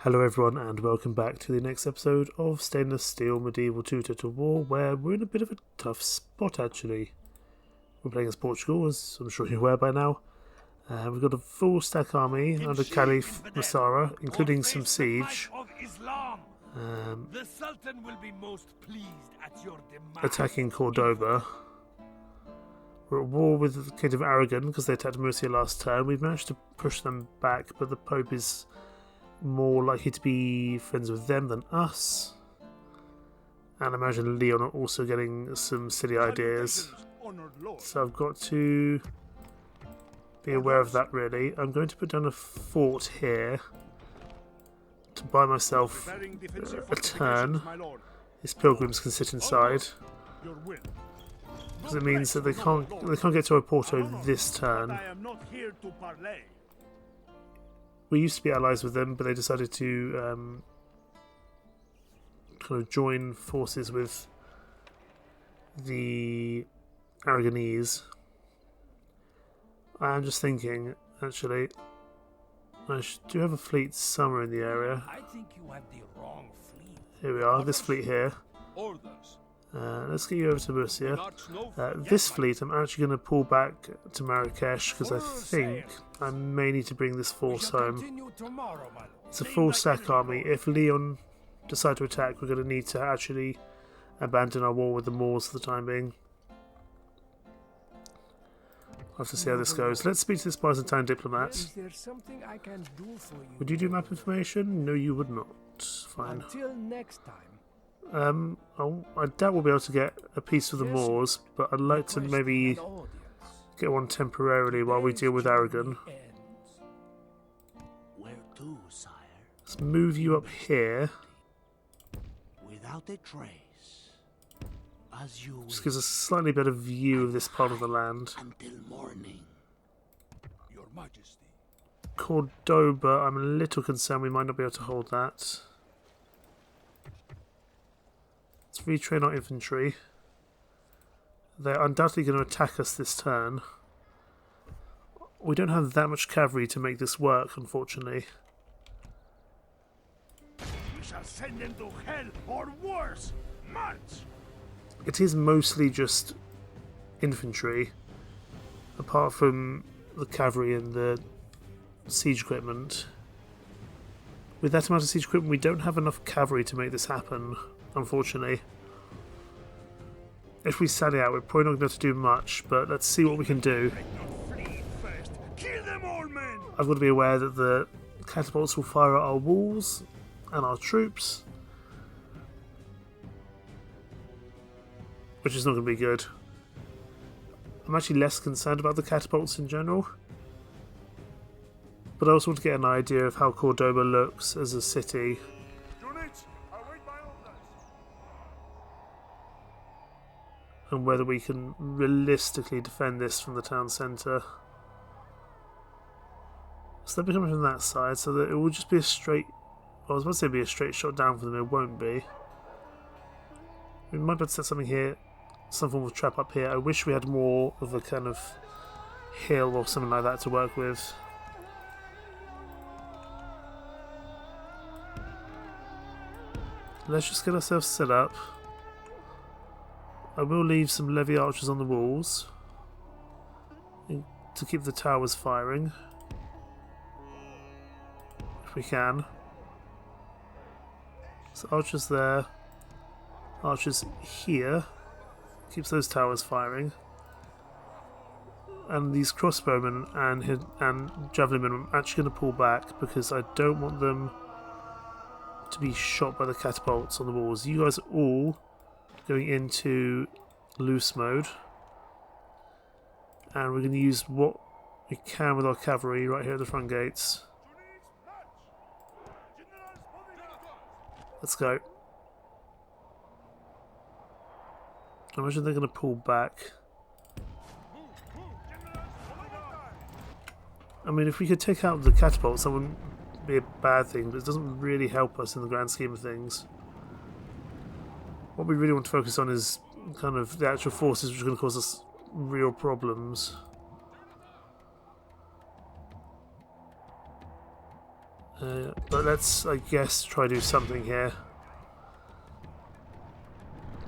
Hello everyone and welcome back to the next episode of Stainless Steel Medieval Tutor to War, where we're in a bit of a tough spot actually. We're playing as Portugal, as I'm sure you're aware by now. We've got a full stack army under Caliph Masara, including some siege. The Sultan will be most pleased at your demand. Attacking Cordoba. We're at war with the Kingdom of Aragon because they attacked Murcia last turn. We've managed to push them back, but the Pope is more likely to be friends with them than us. And I imagine Leon are also getting some silly ideas. So I've got to be aware of that really. I'm going to put down a fort here to buy myself a turn. These pilgrims can sit inside. Because it means that they can't get to Oporto this turn. We used to be allies with them, but they decided to kind of join forces with the Aragonese. I'm just thinking, actually, I do have a fleet somewhere in the area. I think you have the wrong fleet. Here we are, this fleet here. Let's get you over to Murcia. This fleet I'm actually going to pull back to Marrakesh because I think I may need to bring this force home. It's a full stack army. If Leon decide to attack, we're going to need to actually abandon our war with the Moors for the time being. I'll have to see how this goes. Let's speak to this Byzantine diplomat. Is there something I can do for you? Would you do map information? No, you would not. Fine. Until next time. I doubt we'll be able to get a peace with the Moors, but I'd like to maybe get one temporarily while we deal with Aragon. Where to, sire? Let's move you up here. Without a trace. As you Just gives us a slightly better view of this part of the land. until morning. Your Majesty. Cordoba, I'm a little concerned we might not be able to hold that. Let's retrain our infantry. They're undoubtedly going to attack us this turn. We don't have that much cavalry to make this work, unfortunately. We shall send them to hell or worse. March! It is mostly just infantry, apart from the cavalry and the siege equipment. With that amount of siege equipment, we don't have enough cavalry to make this happen, unfortunately. If we sally out, we're probably not going to be able to do much, but let's see what we can do. Kill them all, men! I've got to be aware that the catapults will fire at our walls and our troops, which is not going to be good. I'm actually less concerned about the catapults in general, but I also want to get an idea of how Cordoba looks as a city. And whether we can realistically defend this from the town centre. So they'll be coming from that side, so that it will just be a straight... Well, I was about to say be a straight shot down for them, it won't be. We might be able to set something here, some form of trap up here. I wish we had more of a kind of hill or something like that to work with. Let's just get ourselves set up. I will leave some levy archers on the walls to keep the towers firing, if we can. So archers there, archers here, keeps those towers firing. And these crossbowmen and javelinmen I'm actually going to pull back because I don't want them to be shot by the catapults on the walls. You guys are all going into loose mode, and we're going to use what we can with our cavalry right here at the front gates. Let's go. I imagine they're going to pull back. I mean, if we could take out the catapults, that wouldn't be a bad thing, but it doesn't really help us in the grand scheme of things. What we really want to focus on is kind of the actual forces which are going to cause us real problems. But let's, I guess, try to do something here.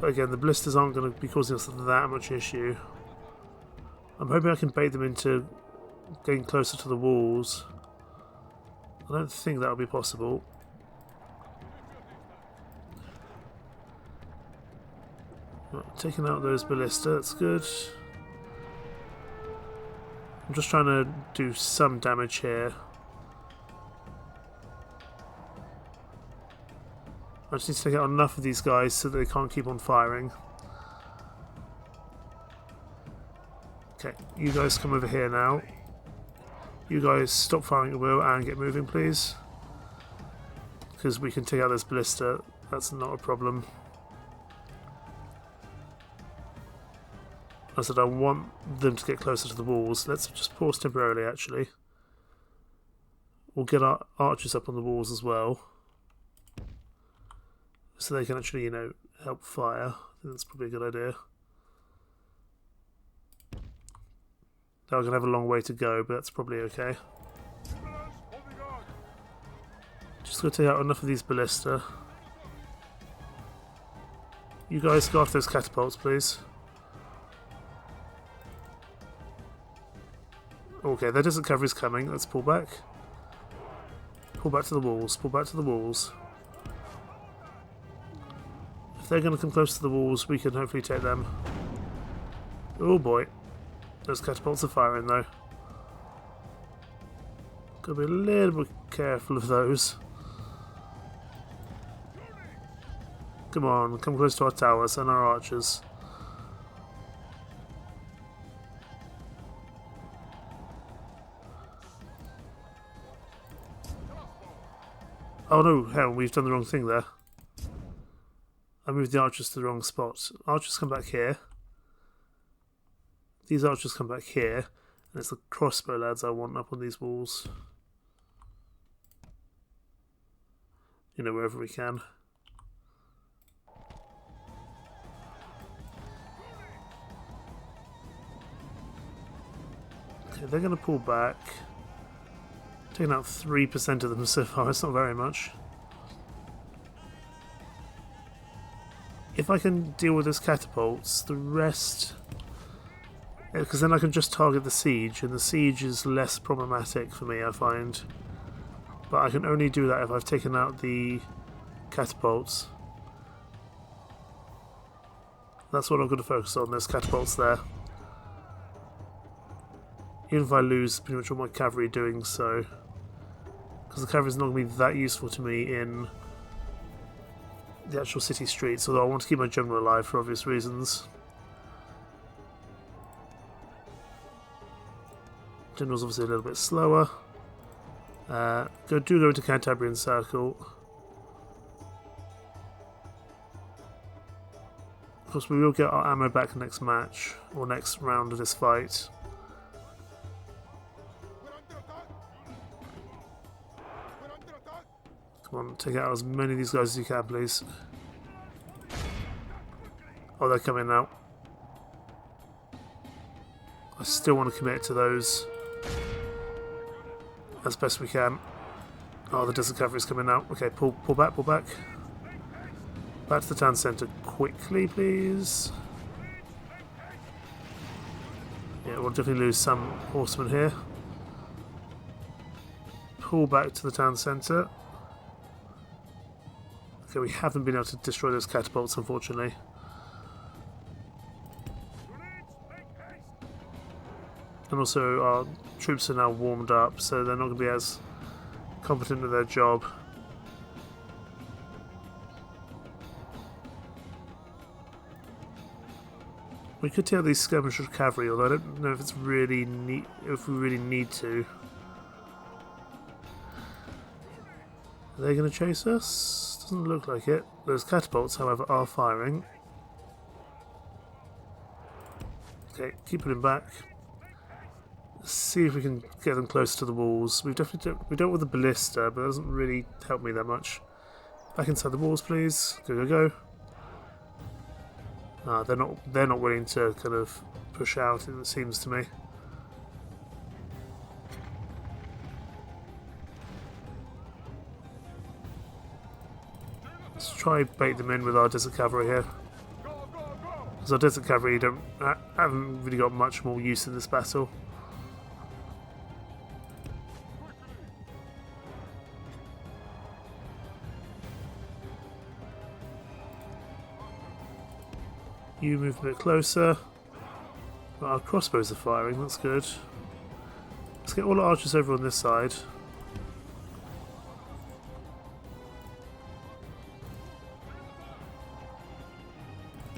But again, the blisters aren't going to be causing us that much issue. I'm hoping I can bait them into getting closer to the walls. I don't think that will be possible. Right, taking out those ballista, that's good. I'm just trying to do some damage here. I just need to take out enough of these guys so that they can't keep on firing. Okay, you guys come over here now. You guys stop firing at will and get moving, please. Because we can take out this ballista. That's not a problem. I said I want them to get closer to the walls. Let's just pause temporarily, actually. We'll get our archers up on the walls as well. So they can actually, you know, help fire. I think that's probably a good idea. They're going to have a long way to go, but that's probably okay. Just going to take out enough of these ballista. You guys go after those catapults, please. Okay, their distant cavalry's coming. Let's pull back. Pull back to the walls. Pull back to the walls. If they're going to come close to the walls, we can hopefully take them. Oh boy. Those catapults are firing though. Gotta be a little bit careful of those. Come on, come close to our towers and our archers. Oh no, hell, we've done the wrong thing there. I moved the archers to the wrong spot. Archers come back here. These archers come back here. And it's the crossbow lads I want up on these walls. You know, wherever we can. Okay, they're going to pull back. Taking out 3% of them so far, it's not very much. If I can deal with those catapults, the rest... Because then I can just target the siege, and the siege is less problematic for me, I find. But I can only do that if I've taken out the catapults. That's what I'm going to focus on, those catapults there. Even if I lose pretty much all my cavalry doing so. Because the cavalry is not going to be that useful to me in the actual city streets, although I want to keep my general alive for obvious reasons. General's obviously a little bit slower. Do go into Cantabrian Circle. Of course, we will get our ammo back next match, or next round of this fight. Come on, take out as many of these guys as you can, please. Oh, they're coming now. I still want to commit to those as best we can. Oh, the distant cavalry's coming now. Okay, pull back, pull back. Back to the town centre quickly, please. Yeah, we'll definitely lose some horsemen here. Pull back to the town centre. Okay, we haven't been able to destroy those catapults, unfortunately. And also our troops are now warmed up, so they're not going to be as competent at their job. We could take out these skirmisher cavalry, although I don't know if it's really if we really need to. Are they going to chase us? Doesn't look like it. Those catapults, however, are firing. Okay, keep putting back. Let's see if we can get them close to the walls. We dealt with the ballista, but that doesn't really help me that much. Back inside the walls, please. Go, go, go. They're not willing to kind of push out, it seems to me. Let's try bait them in with our desert cavalry here. Because our desert cavalry haven't really got much more use in this battle. You move a bit closer. Well, our crossbows are firing, that's good. Let's get all our archers over on this side.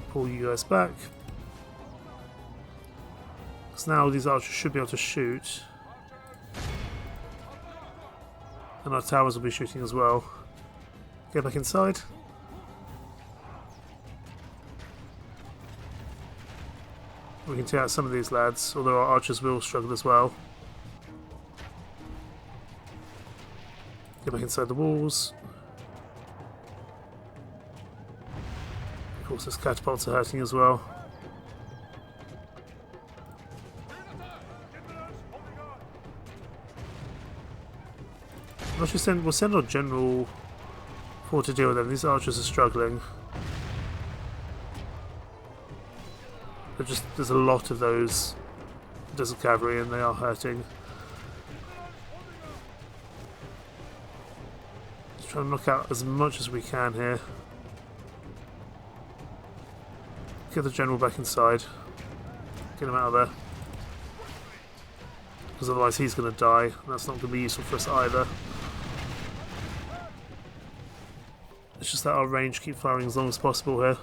Pull you guys back. Because now these archers should be able to shoot. And our towers will be shooting as well. Get back inside. We can take out some of these lads, although our archers will struggle as well. Get back inside the walls. Of course, those catapults are hurting as well. We'll send our general forward to deal with them. These archers are struggling. There's a lot of those desert cavalry and they are hurting. Just trying to knock out as much as we can here. Get the general back inside. Get him out of there. Because otherwise he's going to die. And that's not going to be useful for us either. It's just that our range keep firing as long as possible here.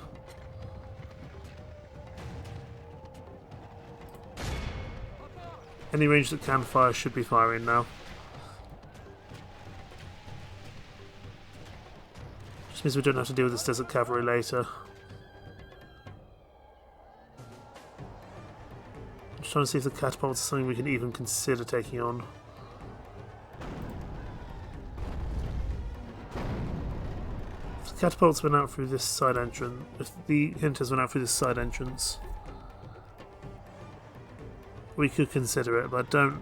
Any range that can fire should be firing now. Just means we don't have to deal with this desert cavalry later. I'm just trying to see if the catapults are something we can even consider taking on. If the catapults went out through this side entrance, if the hinters went out through this side entrance, we could consider it, but I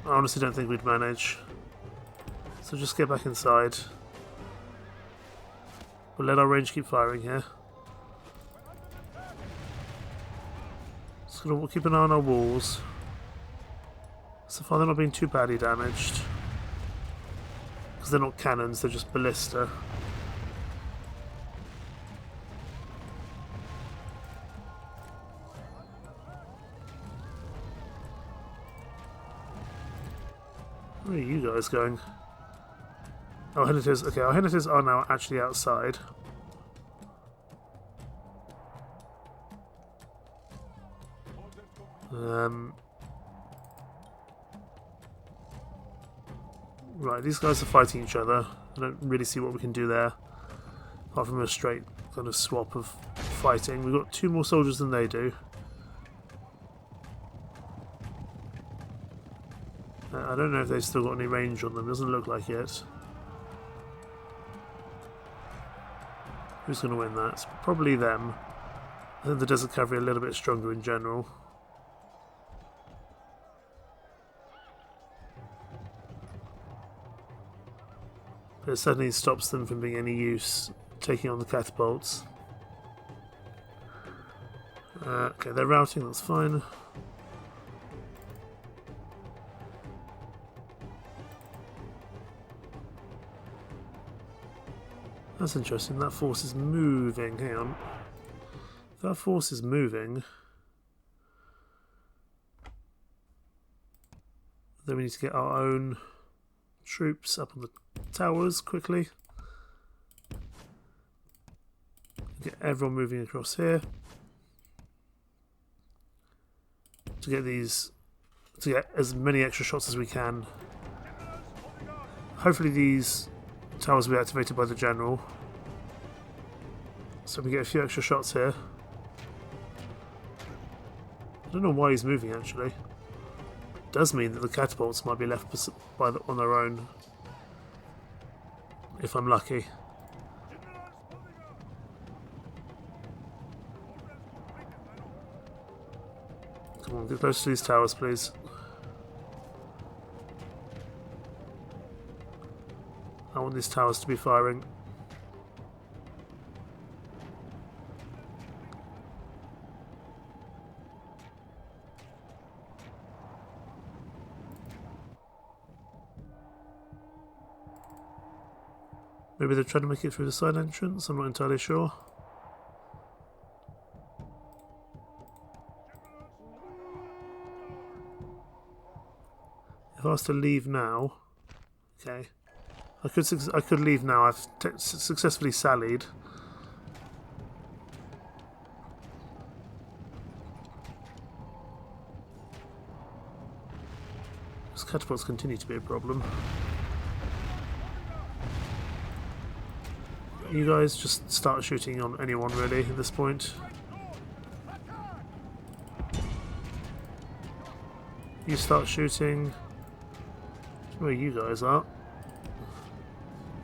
honestly don't think we'd manage. So just get back inside. We'll let our range keep firing here. Just gonna keep an eye on our walls. So far they're not being too badly damaged. Because they're not cannons, they're just ballista. Where are you guys going? Oh, Henitors. Okay, our Henitors are now actually outside. Right, these guys are fighting each other. I don't really see what we can do there. Apart from a straight kind of swap of fighting. We've got 2 more soldiers than they do. I don't know if they've still got any range on them. Doesn't look like it. Who's going to win that? Probably them. I think the desert cavalry are a little bit stronger in general. But it certainly stops them from being any use taking on the catapults. Okay, they're routing, that's fine. That's interesting, that force is moving. Hang on. If that force is moving, then we need to get our own troops up on the towers quickly. Get everyone moving across here. To get as many extra shots as we can. Hopefully these towers will be activated by the general. So we get a few extra shots here. I don't know why he's moving actually. It does mean that the catapults might be left on their own. If I'm lucky. Come on, get close to these towers please. I want these towers to be firing. Maybe they're trying to make it through the side entrance, I'm not entirely sure. If I was to leave now... Okay. I could leave now, I've successfully sallied. These catapults continue to be a problem. You guys just start shooting on anyone really at this point. You start shooting where you guys are.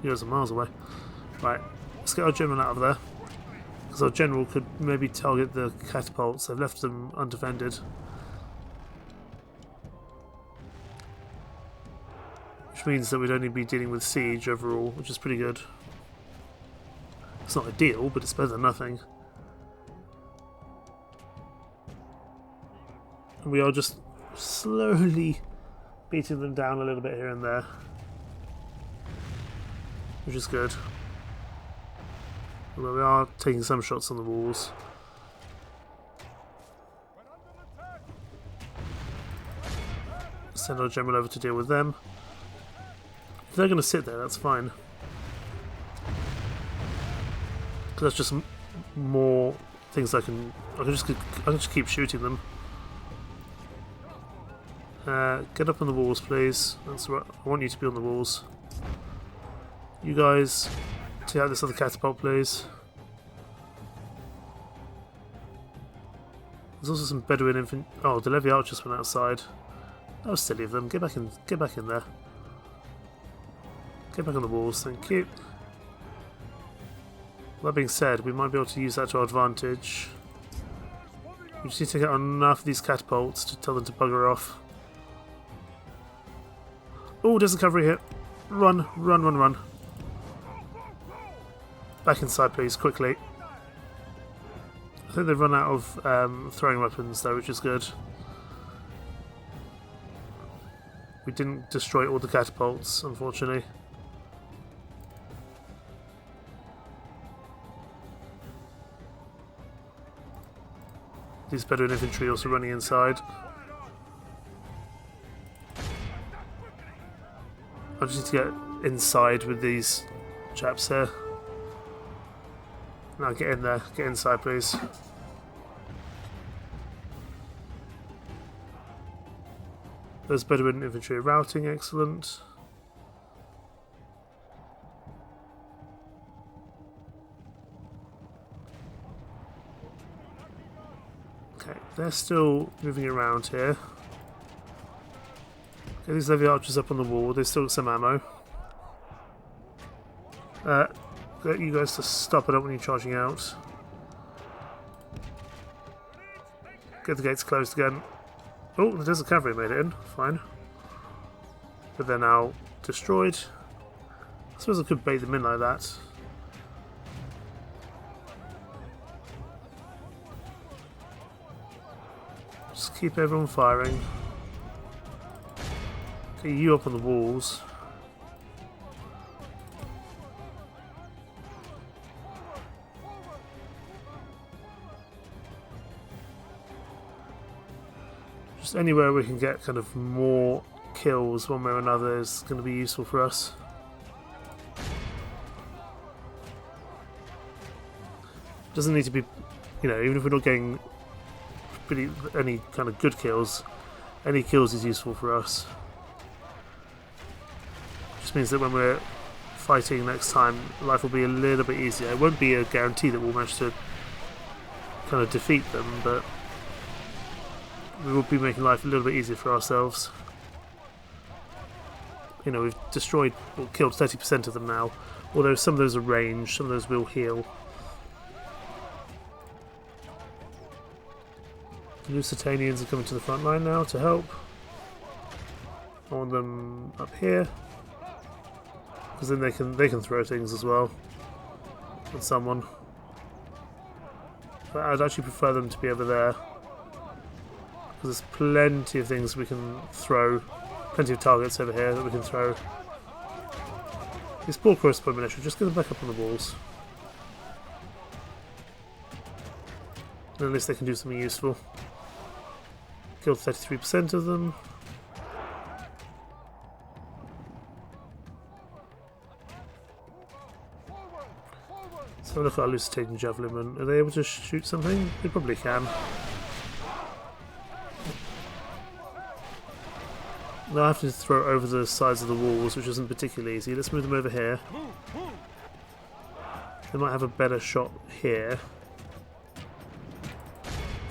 You guys are miles away. Right, let's get our general out of there. Because our general could maybe target the catapults. They've left them undefended. Which means that we'd only be dealing with siege overall, which is pretty good. It's not ideal, but it's better than nothing. And we are just slowly beating them down a little bit here and there. Which is good. Although we are taking some shots on the walls. Send our general over to deal with them. If they're going to sit there, that's fine. Because that's just more things I can just keep shooting them. Get up on the walls, please. That's right. I want you to be on the walls. You guys, take out this other catapult, please. There's also some Bedouin infantry. Oh, the Levy archers went outside. That was silly of them. Get back in there. Get back on the walls. Thank you. That being said, we might be able to use that to our advantage. We just need to get enough of these catapults to tell them to bugger off. Oh, there's a cavalry here. Run, run, run, run. Back inside, please, quickly. I think they've run out of throwing weapons, though, which is good. We didn't destroy all the catapults, unfortunately. These Bedouin infantry also running inside. I just need to get inside with these chaps here. Now get in there. Get inside, please. There's Bedouin infantry routing, excellent. Okay, they're still moving around here. Okay, these Levy archers up on the wall, they've still got some ammo. Get you guys to stop, I don't want you charging out. Get the gates closed again. Oh, there's a cavalry made it in, fine. But they're now destroyed. I suppose I could bait them in like that. Just keep everyone firing. Get you up on the walls. Just anywhere we can get kind of more kills one way or another is going to be useful for us. Doesn't need to be, you know, even if we're not getting any kind of good kills, any kills is useful for us. Just means that when we're fighting next time, life will be a little bit easier. It won't be a guarantee that we'll manage to kind of defeat them, but we will be making life a little bit easier for ourselves. You know, we've destroyed or killed 30% of them now, although some of those are ranged, some of those will heal. The Lusitanians are coming to the front line now to help. I want them up here, because then they can throw things as well at someone. But I'd actually prefer them to be over there, because there's plenty of things we can throw, plenty of targets over here that we can throw. These poor crossbow militia, just get them back up on the walls. And at least they can do something useful. Killed 33% of them. So look at our elucidating javelin. Are they able to shoot something? They probably can. They'll have to throw it over the sides of the walls, which isn't particularly easy. Let's move them over here. They might have a better shot here.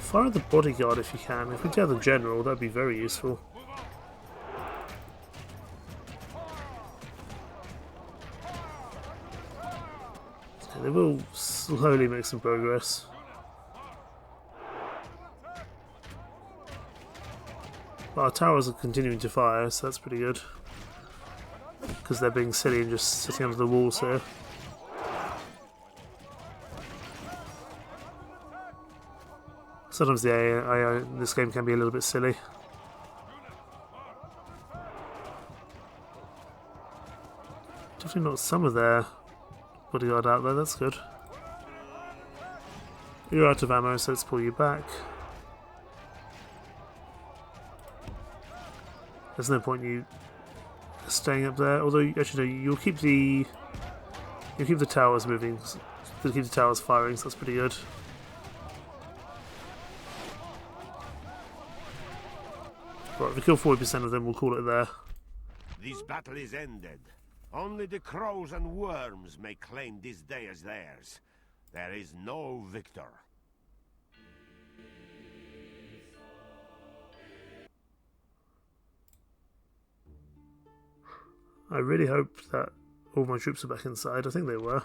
Fire the bodyguard if you can. If we get the general, that'd be very useful. Okay, they will slowly make some progress. But our towers are continuing to fire, so that's pretty good. Because they're being silly and just sitting under the walls here. Sometimes the AI in this game can be a little bit silly. Definitely not some of their bodyguard out there, that's good. You're out of ammo, so let's pull you back. There's no point in you staying up there, although actually no, you'll keep the towers moving, you'll keep the towers firing, so that's pretty good. Right, if we kill 40% of them, we'll call it there. This battle is ended. Only the crows and worms may claim this day as theirs. There is no victor. I really hope that all my troops are back inside. I think they were.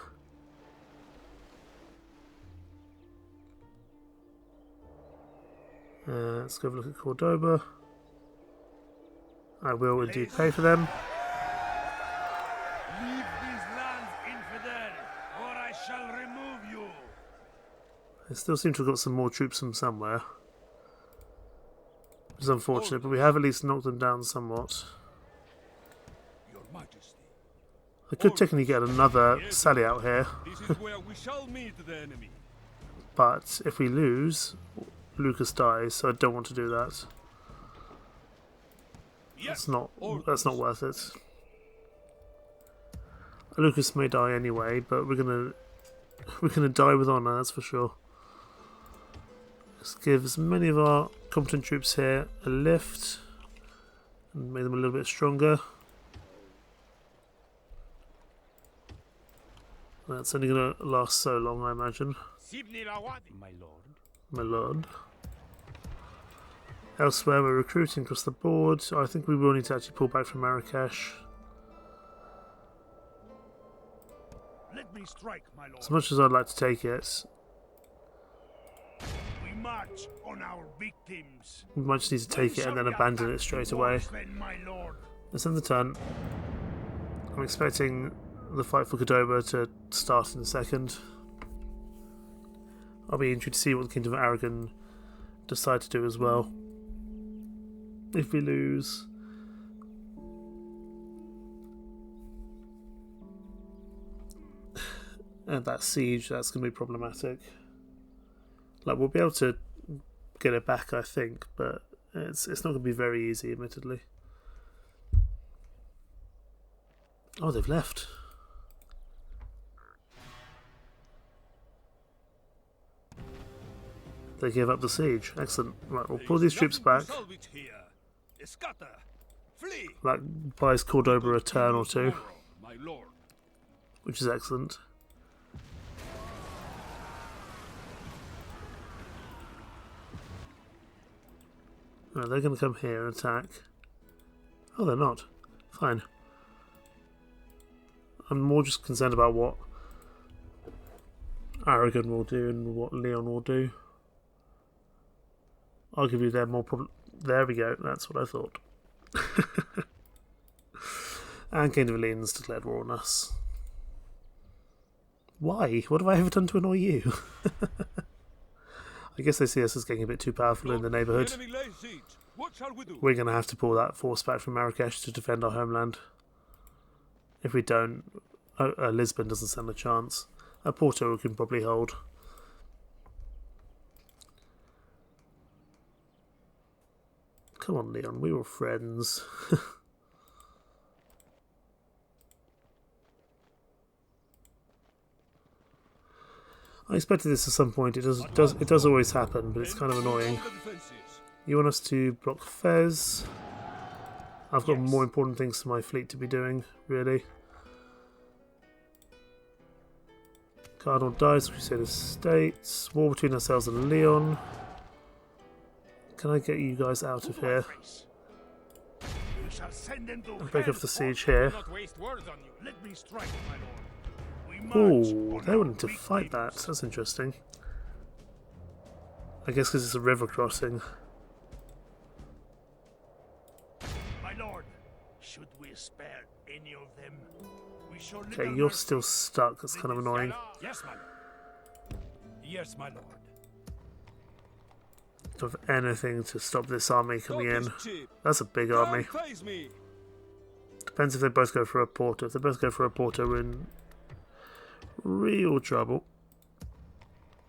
Let's go have a look at Cordoba. I will indeed pay for them. Leave these lands, infidel, or I shall remove you. I still seem to have got some more troops from somewhere. It's unfortunate, but we have at least knocked them down somewhat. Your Majesty. I could technically get another sally out here, This is where we shall meet the enemy. but if we lose, Lucas dies, so I don't want to do that. That's not worth it. Lucas may die anyway, but we're gonna die with honour, that's for sure. Let's give as many of our competent troops here a lift and make them a little bit stronger. That's only gonna last so long, I imagine. My lord. My lord. Elsewhere, we're recruiting across the board. I think we will need to actually pull back from Marrakesh. Let me strike, my lord. As much as I'd like to take it, We march on our victims. we might just need to take it and then abandon it straight away. Then, my lord. Let's end the turn. I'm expecting the fight for Cordoba to start in a second. I'll be interested to see what the Kingdom of Aragon decide to do as well. If we lose, and that siege, that's going to be problematic. Like, we'll be able to get it back, I think, but it's not going to be very easy, admittedly. Oh, they've left. They gave up the siege. Excellent. Right, we'll pull these troops back. Scatter. Flee. That buys Cordoba a turn or two, My lord. which is excellent. Right, they're going to come here and attack. Oh, they're not. Fine. I'm more just concerned about what Aragon will do and what Leon will do. Arguably, they're more problem. There we go. That's what I thought. And Kingdom of Leon's declared war on us. Why? What have I ever done to annoy you? I guess they see us as getting a bit too powerful in the neighbourhood. What shall we do? We're going to have to pull that force back from Marrakesh to defend our homeland. If we don't, Lisbon doesn't stand a chance. Porto we can probably hold. Come on, Leon, we were friends. I expected this at some point. It does always happen, but it's kind of annoying. You want us to block Fez? I've got more important things for my fleet to be doing, really. Cardinal dies, Crusader States. War between ourselves and Leon. Can I get you guys out of here? And break off the siege here. Ooh, they're willing to fight that. That's interesting. I guess because it's a river crossing. My lord, should we spare any of them? Okay, you're still stuck. That's kind of annoying. Yes, my lord. Yes, my lord. Don't have anything to stop this army coming in. That's a big army. Depends if they both go for a Porto. If they both go for a Porto, we're in real trouble.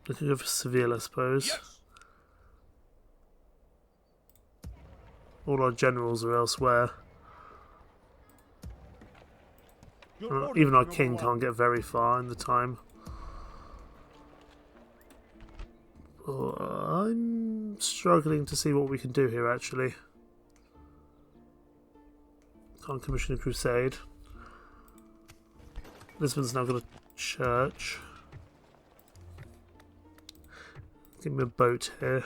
We could go for Seville, I suppose. Yes. All our generals are elsewhere. Even our king can't get very far in the time. I'm struggling to see what we can do here, actually. Can't commission a crusade. Lisbon's now got a church. Give me a boat here.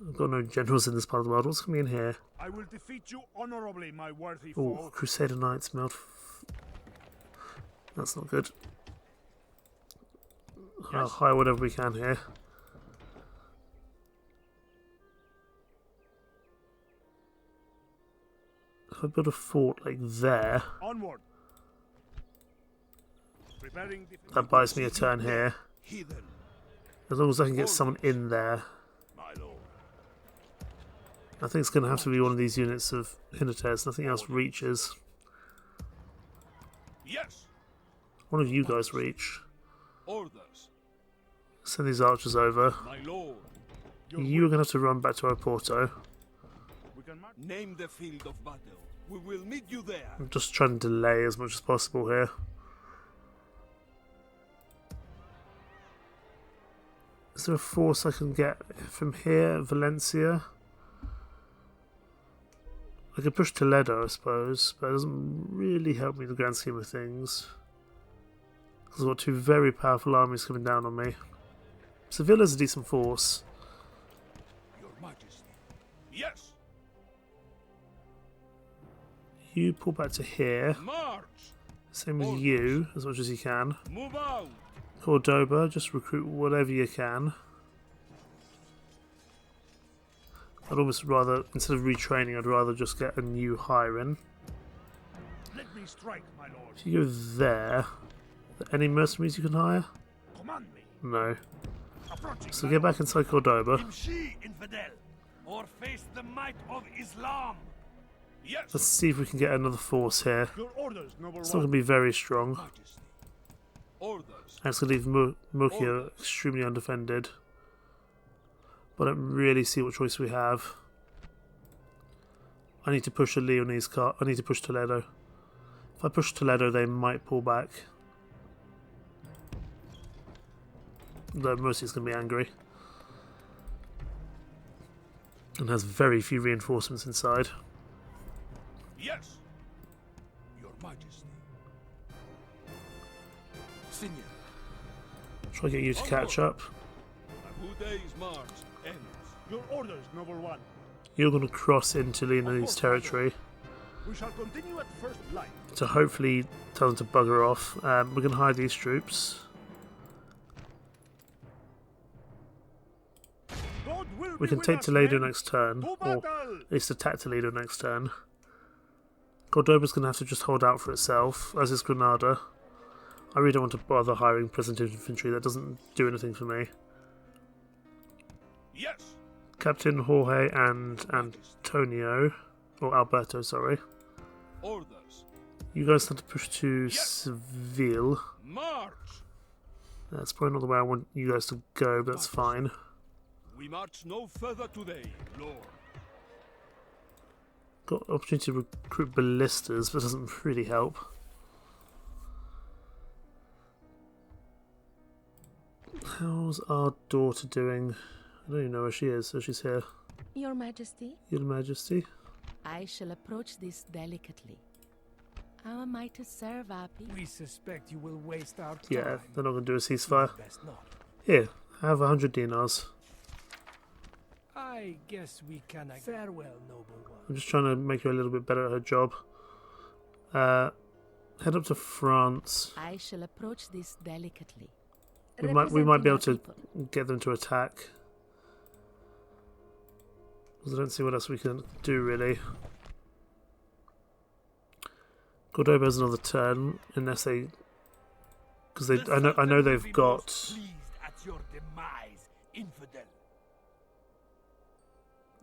I've got no generals in this part of the world. What's coming in here? I will defeat you honorably, my worthy Oh, foe. Crusader Knights melt. That's not good. I'll hire whatever we can here. If I build a fort like there, Onward. that buys me a turn here. As long as I can get someone in there. I think it's going to have to be one of these units of Hintertest. Nothing else reaches. Yes. One of you guys reach. Orders. Send these archers over. My lord. You are going to have to run back to Oporto. Name the field of battle. We will meet you there. I'm just trying to delay as much as possible here. Is there a force I can get from here? Valencia? I could push Toledo, I suppose, but it doesn't really help me in the grand scheme of things. I've got two very powerful armies coming down on me. Sevilla's a decent force. Your Majesty. Yes. You pull back to here. March. Same with you, as much as you can. Move out. Cordoba, just recruit whatever you can. I'd almost rather, instead of retraining, I'd rather just get a new hire in. Let me strike, my lord. If you go there, are there any mercenaries you can hire? Command me. No. Approaching, So my get lord. back inside Cordoba. Imshi, infidel, or face the might of Islam. Yes. Let's see if we can get another force here. Your orders, noble It's not going to be very strong. Majesty. Orders. And it's going to leave Murcia extremely undefended. But I don't really see what choice we have. I need to push a Leonese car. I need to push Toledo. If I push Toledo, they might pull back. Though Murcia's going to be angry. And has very few reinforcements inside. Yes. Your Majesty. Senior. Try to get you to catch up. A day's march ends. Your orders, noble one. You're going to cross into Leonese territory We shall continue at first light. to hopefully tell them to bugger off. We're going to hide these troops. God will We be can with take us, Toledo men. next turn, To or battle. at least attack Toledo next turn. Cordoba's going to have to just hold out for itself, as is Granada. I really don't want to bother hiring present infantry, that doesn't do anything for me. Yes. Captain Jorge and Antonio, or Alberto, sorry. Orders. You guys have to push to Seville. March! That's probably not the way I want you guys to go, but that's fine. We march no further today, Lord. Got opportunity to recruit ballistas, but doesn't really help. How's our daughter doing? I don't even know where she is, so she's here. Your Majesty, Your Majesty. I shall approach this delicately. How am I to serve, Appy? We suspect you will waste our time. Yeah, they're not going to do a ceasefire. Best not. Here, have 100 dinars. I guess we can. Farewell, noble one. I'm just trying to make her a little bit better at her job. Head up to France. I shall approach this delicately. We might be able to Representing get them to attack. Because I don't see what else we can do really. Cordoba has another turn unless they, because they I know they've got Pleased at your demise, infidel.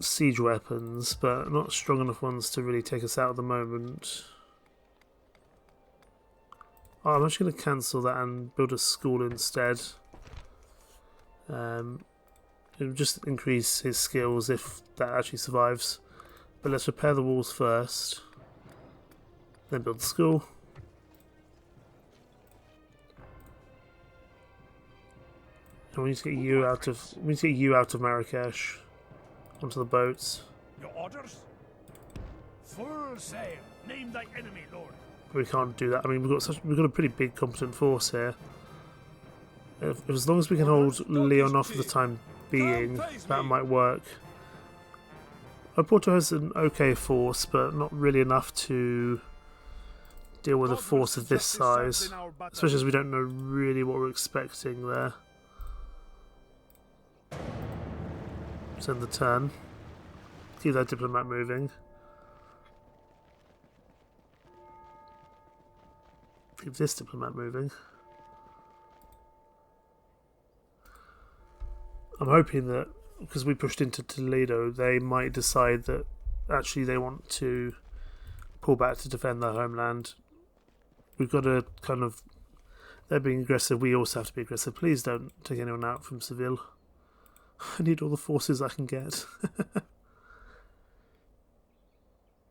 siege weapons, but not strong enough ones to really take us out at the moment. Oh, I'm actually going to cancel that and build a school instead. It'll just increase his skills if that actually survives. But let's repair the walls first. Then build the school. And we need to get you out of Marrakesh onto the boats. Your orders? Full sail. Name thy enemy, Lord. We can't do that. I mean, we've got a pretty big competent force here. If as long as we can hold Leon off for the time being, that might work. Porto has an okay force, but not really enough to deal with a force of this size, especially as we don't know really what we're expecting there. Send the turn. Keep that diplomat moving. Keep this diplomat moving. I'm hoping that, because we pushed into Toledo, they might decide that actually they want to pull back to defend their homeland. We've got to kind of... They're being aggressive, we also have to be aggressive. Please don't take anyone out from Seville. I need all the forces I can get.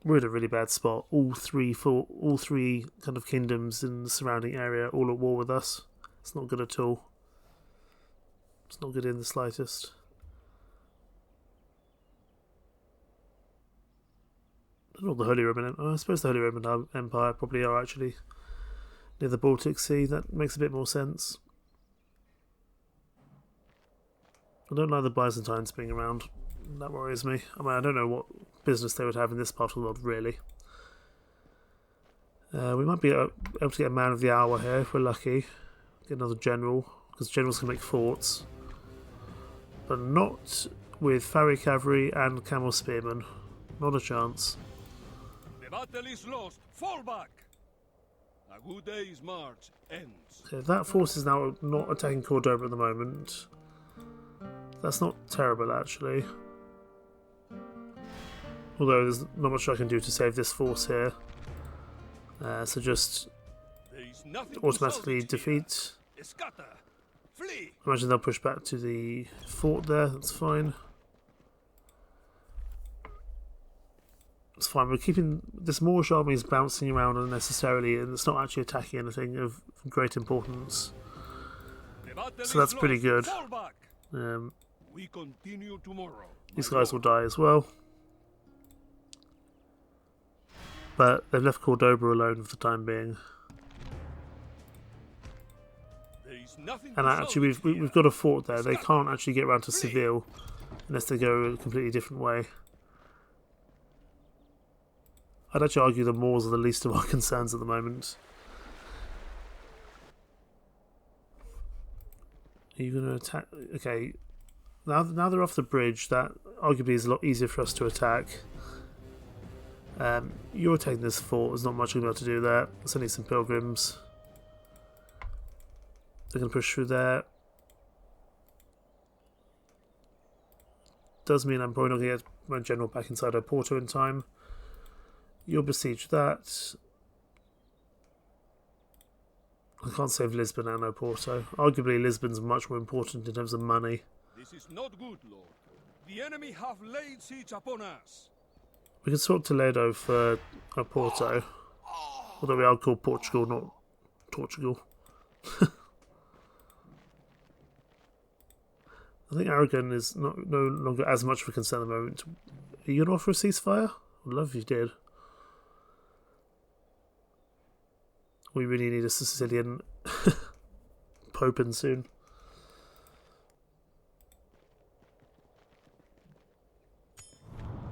We're in a really bad spot. All three kind of kingdoms in the surrounding area all at war with us. It's not good at all. It's not good in the slightest. I don't know what the Holy Roman Empire. I suppose the Holy Roman Empire probably are actually near the Baltic Sea. That makes a bit more sense. I don't like the Byzantines being around. That worries me. I mean, I don't know what business they would have in this part of the world, really. We might be able to get a man of the hour here if we're lucky. Get another general, because generals can make forts. But not with Farry Cavalry and Camel Spearmen. Not a chance. The battle is lost. Fall back. A good day's march ends. Okay, that force is now not attacking Cordoba at the moment. That's not terrible, actually. Although there's not much I can do to save this force here. So just automatically defeat. Escata. Flee. Imagine they'll push back to the fort there, that's fine. It's fine, we're keeping this Moorish army is bouncing around unnecessarily and it's not actually attacking anything of great importance. So that's pretty good. We continue tomorrow. These guys will die as well. But they've left Cordoba alone for the time being. And actually we've got a fort there. They can't actually get around to Seville unless they go a completely different way. I'd actually argue the Moors are the least of our concerns at the moment. Are you going to attack? Okay. Now they're off the bridge, that arguably is a lot easier for us to attack. You're taking this fort, there's not much we're going to be able to do there. There's only some pilgrims. They're going to push through there. Does mean I'm probably not going to get my general back inside Oporto in time. You'll besiege that. I can't save Lisbon and Oporto. Arguably, Lisbon's much more important in terms of money. This is not good, Lord. The enemy have laid siege upon us. We can swap Toledo for Oporto. Although we are called Portugal, not Portugal. I think Aragon is no longer as much of a concern at the moment. Are you going to offer a ceasefire? I'd love if you did. We really need a Sicilian Pope in soon.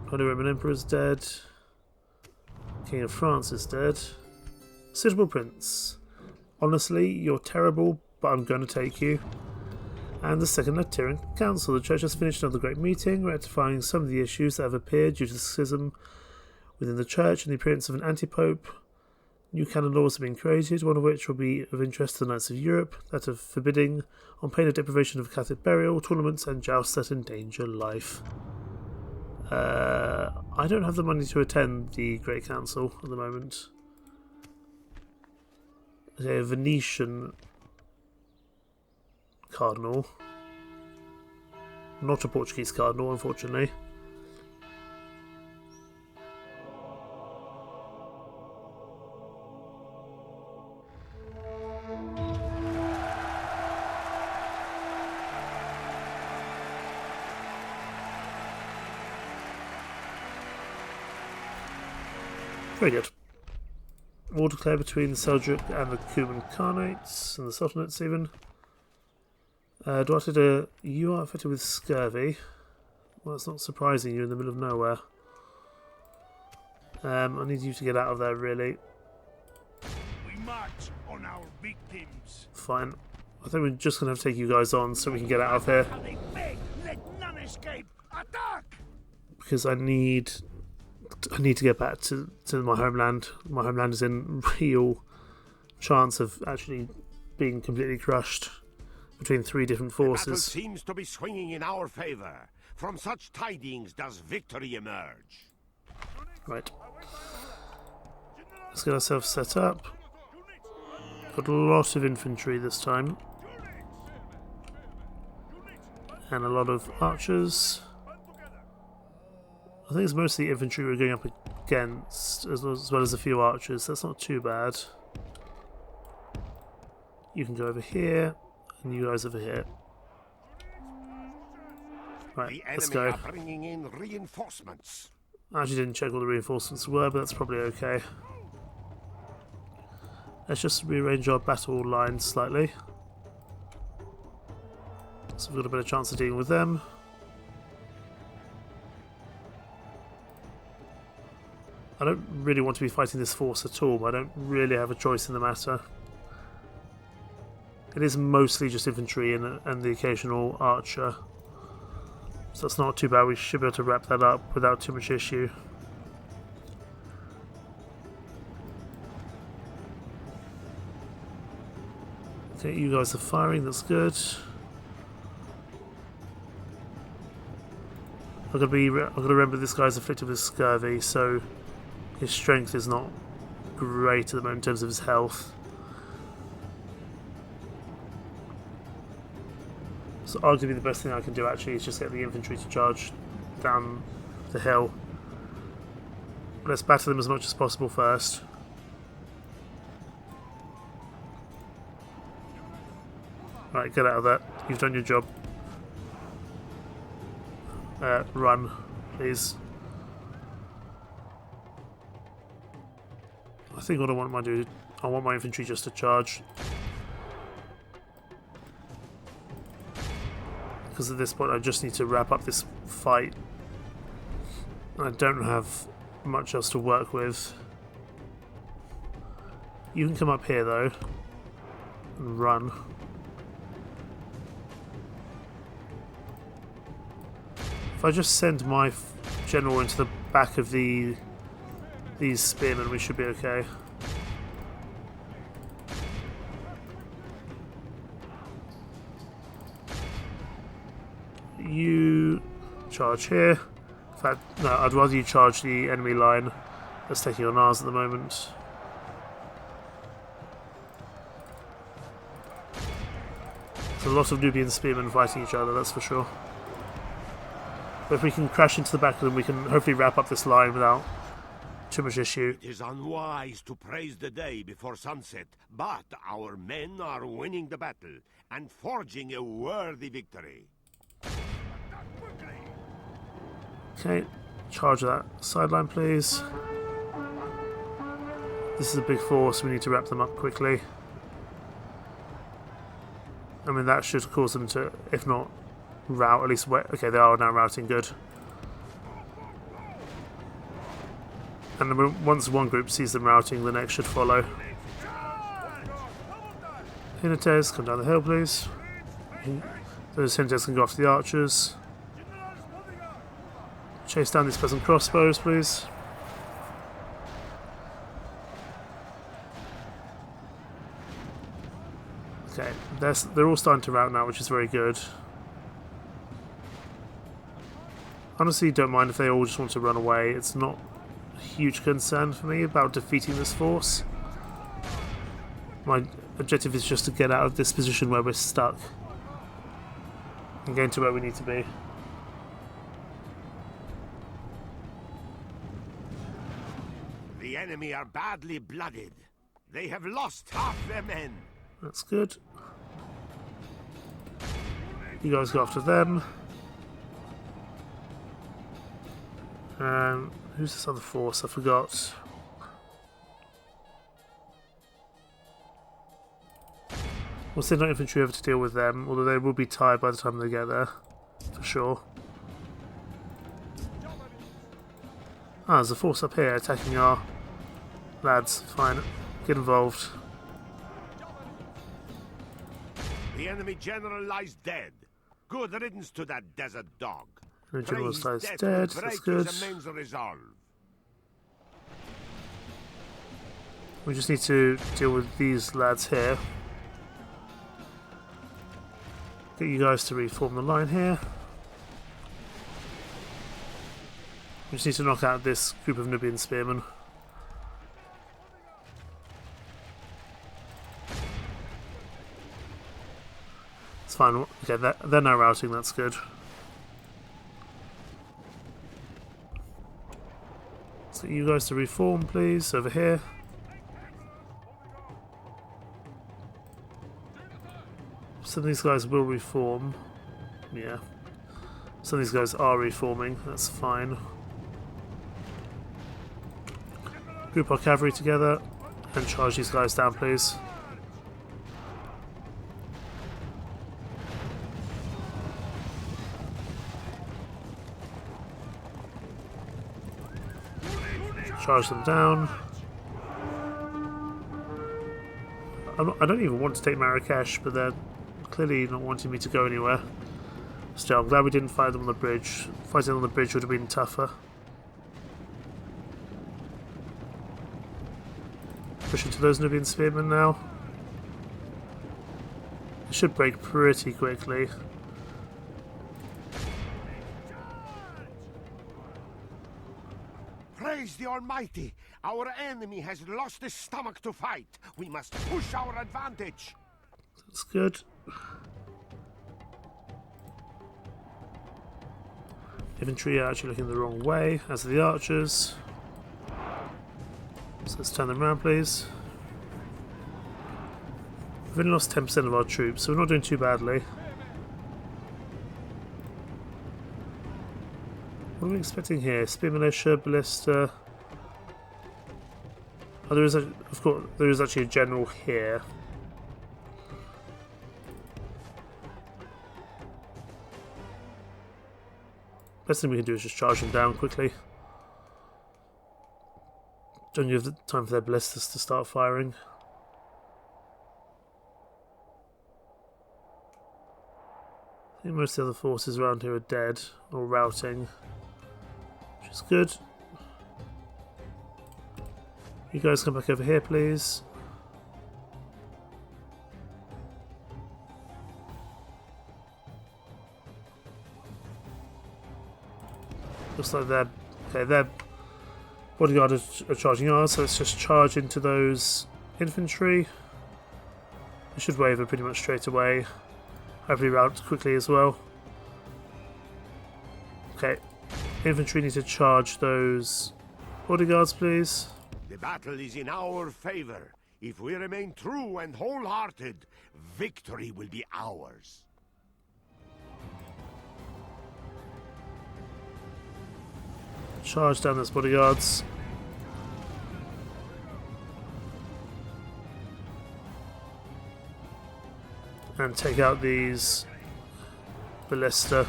Holy Roman Emperor is dead. King of France is dead. Suitable Prince. Honestly, you're terrible, but I'm going to take you. And the Second Lateran Council. The Church has finished another great meeting, rectifying some of the issues that have appeared due to the schism within the Church and the appearance of an anti-pope. New canon laws have been created, one of which will be of interest to the Knights of Europe, that of forbidding, on pain of deprivation of Catholic burial, tournaments and jousts that endanger life. I don't have the money to attend the Great Council at the moment. Okay, a Venetian cardinal. Not a Portuguese cardinal, unfortunately. Very good. War declared between the Seljuk and the Cuban Khanates, and the Sultanates even. Duarte, you are affected with scurvy. Well, that's not surprising, you're in the middle of nowhere. I need you to get out of there, really. We march on our victims. Fine. I think we're just going to have to take you guys on so we can get out of here. Let none escape. Attack! Because I need to get back to my homeland. My homeland is in real chance of actually being completely crushed between three different The battle forces. seems to be swinging in our favor. From such tidings does victory emerge. Right. Let's get ourselves set up. Got a lot of infantry this time. And a lot of archers. I think it's mostly infantry we're going up against, as well as a few archers. That's not too bad. You can go over here, and you guys over here. Right, The let's enemy go. are bringing in reinforcements. I actually didn't check what the reinforcements were, but that's probably okay. Let's just rearrange our battle lines slightly. So we've got a better chance of dealing with them. I don't really want to be fighting this force at all, but I don't really have a choice in the matter. It is mostly just infantry and the occasional archer. So that's not too bad, we should be able to wrap that up without too much issue. Okay, you guys are firing, that's good. I've got to remember this guy's afflicted with scurvy, so his strength is not great at the moment in terms of his health. So arguably the best thing I can do actually is just get the infantry to charge down the hill. Let's batter them as much as possible first. Right, get out of that. You've done your job. Run, please. I think what I want my infantry just to charge. Because at this point I just need to wrap up this fight. I don't have much else to work with. You can come up here though and run. If I just send my general into the back of these spearmen, we should be okay. You charge here. In fact, no, I'd rather you charge the enemy line that's taking on ours at the moment. There's a lot of Nubian spearmen fighting each other, that's for sure. But if we can crash into the back of them, we can hopefully wrap up this line without too much issue. It is unwise to praise the day before sunset, but our men are winning the battle and forging a worthy victory. Okay, charge that sideline, please. This is a big force, we need to wrap them up quickly. I mean, that should cause them to, if not rout, at least wet. Okay, they are now routing, good. And then once one group sees them routing, the next should follow. Hinates, come down the hill, please. Those Hinates can go after the archers. Chase down these peasant crossbows, please. Okay, they're all starting to rout now, which is very good. Honestly, don't mind if they all just want to run away. It's not a huge concern for me about defeating this force. My objective is just to get out of this position where we're stuck and get to where we need to be. The enemy are badly blooded. They have lost half their men. That's good. You guys go after them. Who's this other force? I forgot. We'll send our infantry over to deal with them, although they will be tired by the time they get there, for sure. Ah, there's a force up here attacking our lads. Fine, get involved. The enemy general lies dead. Good riddance to that desert dog. The general Praise lies death dead, will that's break good. his immense resolve. We just need to deal with these lads here. Get you guys to reform the line here. We just need to knock out this group of Nubian spearmen. It's fine. Okay, they're now routing, that's good. So you guys to reform, please, over here. Some of these guys will reform. Yeah. Some of these guys are reforming, that's fine. Group our cavalry together and charge these guys down, please. Charge them down. I don't even want to take Marrakesh, but they're clearly not wanting me to go anywhere. Still, I'm glad we didn't fight them on the bridge. Fighting on the bridge would have been tougher. Push into those Nubian spearmen now. It should break pretty quickly. Praise the Almighty! Our enemy has lost his stomach to fight. We must push our advantage. That's good. Infantry are actually looking the wrong way, as are the archers. So let's turn them around, please. We've only lost 10% of our troops, so we're not doing too badly. What are we expecting here? Spear militia, ballista. Oh, of course, there is actually a general here. Best thing we can do is just charge them down quickly. Don't give the time for their ballistas to start firing. I think most of the other forces around here are dead or routing, which is good. You guys come back over here, please. Looks like their bodyguard are charging ours, so let's just charge into those infantry. They should waver pretty much straight away. hopefully route quickly as well. Okay, infantry need to charge those bodyguards, please. The battle is in our favor. If we remain true and wholehearted, victory will be ours. Charge down those bodyguards. And take out these ballista.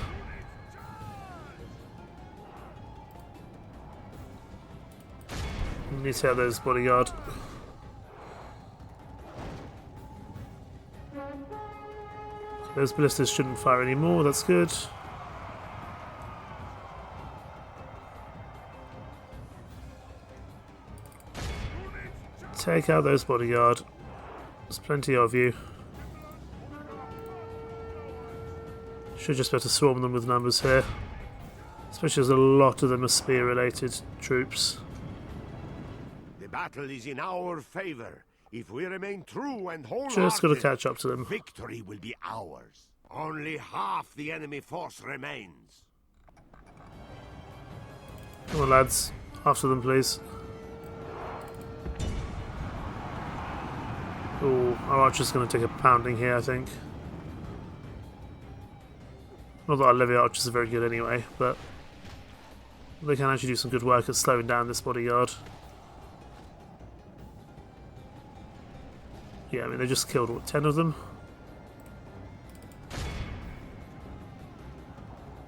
Need to take out those bodyguard. Those ballistas shouldn't fire anymore, that's good. Take out those bodyguard. There's plenty of you. Should just be able to swarm them with numbers here. Especially as a lot of them are spear related troops. The battle is in our favor. If we remain true and wholehearted, Just got to catch up to them. victory will be ours. Only half the enemy force remains. Come on lads, after them please. Oh, our archer's going to take a pounding here I think. Not that our levy archers are very good anyway, but they can actually do some good work at slowing down this bodyguard. Yeah, I mean they just killed, what, 10 of them?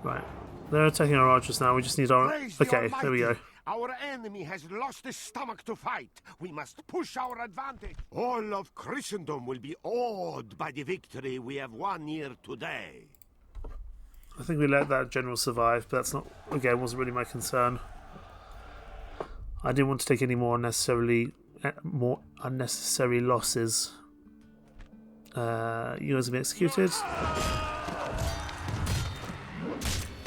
Right, they're attacking our archers now, we just need our... Praise the Okay, there we go. Almighty. Our enemy has lost his stomach to fight. We must push our advantage. All of Christendom will be awed by the victory we have won here today. I think we let that general survive, but that's not... Again, wasn't really my concern. I didn't want to take any more unnecessary losses. You guys have been executed.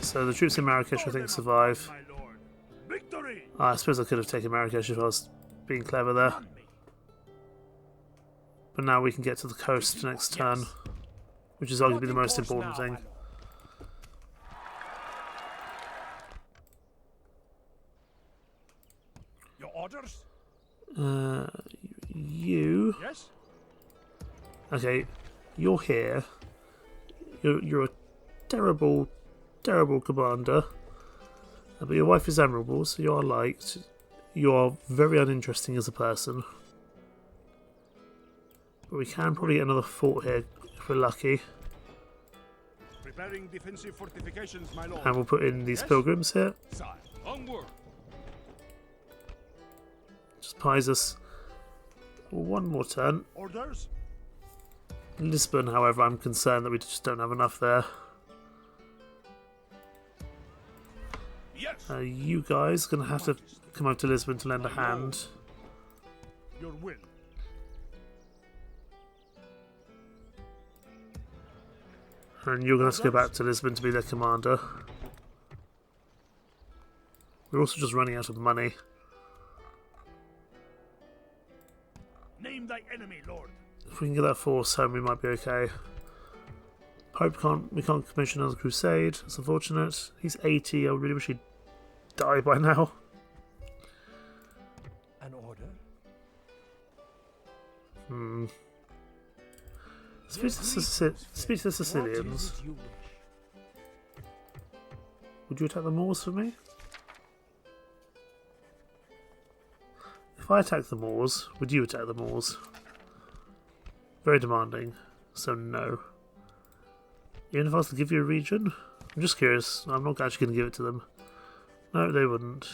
So the troops in Marrakesh, I think, survive. I suppose I could have taken Marrakesh if I was being clever there. But now we can get to the coast next turn, which is arguably the most important thing. Your orders? You... Yes? Okay, you're here. You're a terrible, terrible commander. But your wife is admirable, so you are liked. You are very uninteresting as a person. But we can probably get another fort here if we're lucky. Preparing defensive fortifications, my lord. And we'll put in these Yes? pilgrims here. Sire, onward. Just pies us one more turn. Orders? Lisbon, however, I'm concerned that we just don't have enough there. Yes. You guys are going to have to come over to Lisbon to lend a hand. Your will. And you're going to have to go back to Lisbon to be their commander. We're also just running out of money. Name thy enemy, lord. If we can get that force home, we might be okay. We can't commission another crusade. It's unfortunate. He's 80. I really wish he'd die by now. An order? Speak to the Sicilians. What is it you wish? Would you attack the Moors for me? If I attack the Moors, would you attack the Moors? Very demanding, so no. Even if I was to give you a region? I'm just curious. I'm not actually going to give it to them. No, they wouldn't.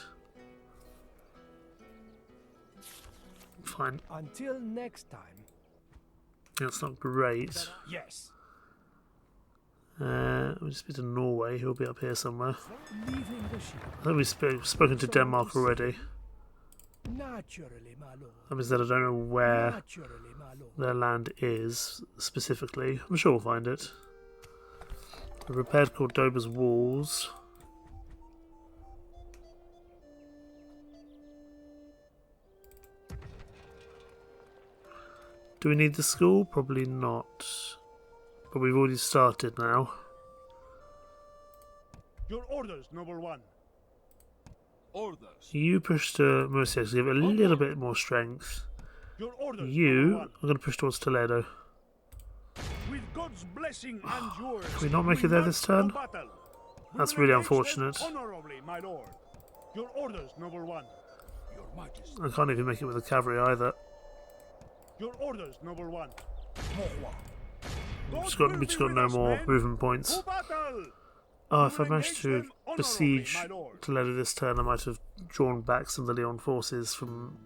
Fine. Until next time. That's not great. Yes. We'll just be to Norway. He'll be up here somewhere. Leaving the ship. I think we've spoken to Denmark already. Naturally, my lord. That means that I don't know where Naturally, my lord. their land is specifically. I'm sure we'll find it. We repaired Cordoba's walls. Do we need the school? Probably not. But we've already started now. Your orders, noble one. Orders. You push to Murcia to give it a little bit more strength. Your orders, You noble one. are going to push towards Toledo. With God's blessing and yours. Can we not make it there this turn? That's really unfortunate. Honorably, my lord. Your orders, noble one. Your Majesty. I can't even make it with the cavalry either. Your orders, noble one. We just got no more movement points. Oh, if I managed to besiege Toledo this turn, I might have drawn back some of the Leon forces from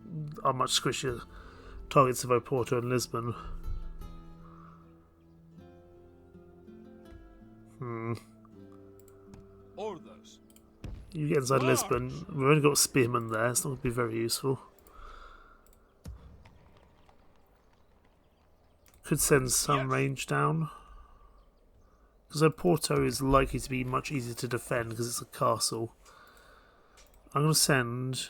our much squishier targets of Oporto and Lisbon. Orders. You get inside Lisbon. We've only got spearmen there. It's not going to be very useful. Could send some range down. Because Oporto is likely to be much easier to defend because it's a castle. I'm going to send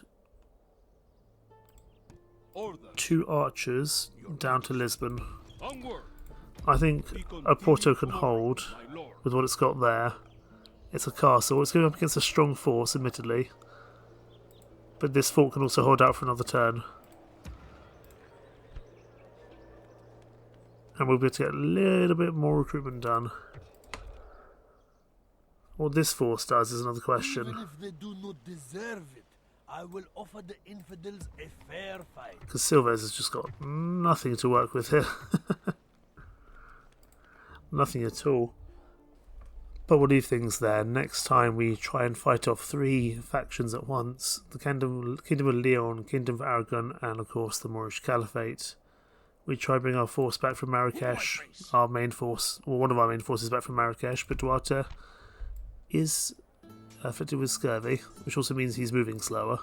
Orders. 2 archers down to Lisbon. Onward. I think Oporto can hold My lord. with what it's got there. It's a castle. It's going up against a strong force, admittedly. But this fort can also hold out for another turn. And we'll be able to get a little bit more recruitment done. What this force does is another question. Even if they do not deserve it, I will offer the infidels a fair fight. Because Silvers has just got nothing to work with here. Nothing at all. But we'll leave things there. Next time we try and fight off 3 factions at once. The Kingdom of Leon, Kingdom of Aragon, and of course the Moorish Caliphate. We try to bring our force back from Marrakesh. Our main force, or one of our main forces back from Marrakesh, but Duarte is affected with scurvy, which also means he's moving slower,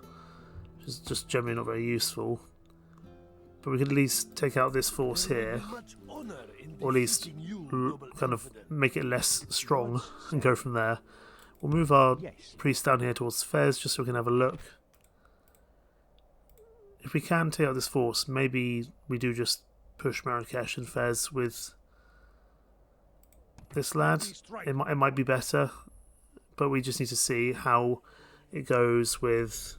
which is just generally not very useful. But we can at least take out this force here, or at least kind of make it less strong and go from there. We'll move our priest down here towards Fez just so we can have a look. If we can take out this force, maybe we do just push Marrakesh and Fez with this lad. It might be better, but we just need to see how it goes with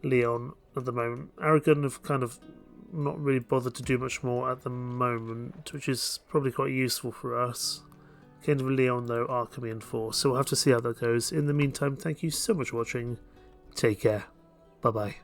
Leon at the moment. Aragon have kind of not really bothered to do much more at the moment, which is probably quite useful for us. Kingdom of Leon, though, are coming in force, so we'll have to see how that goes. In the meantime, thank you so much for watching. Take care. Bye-bye.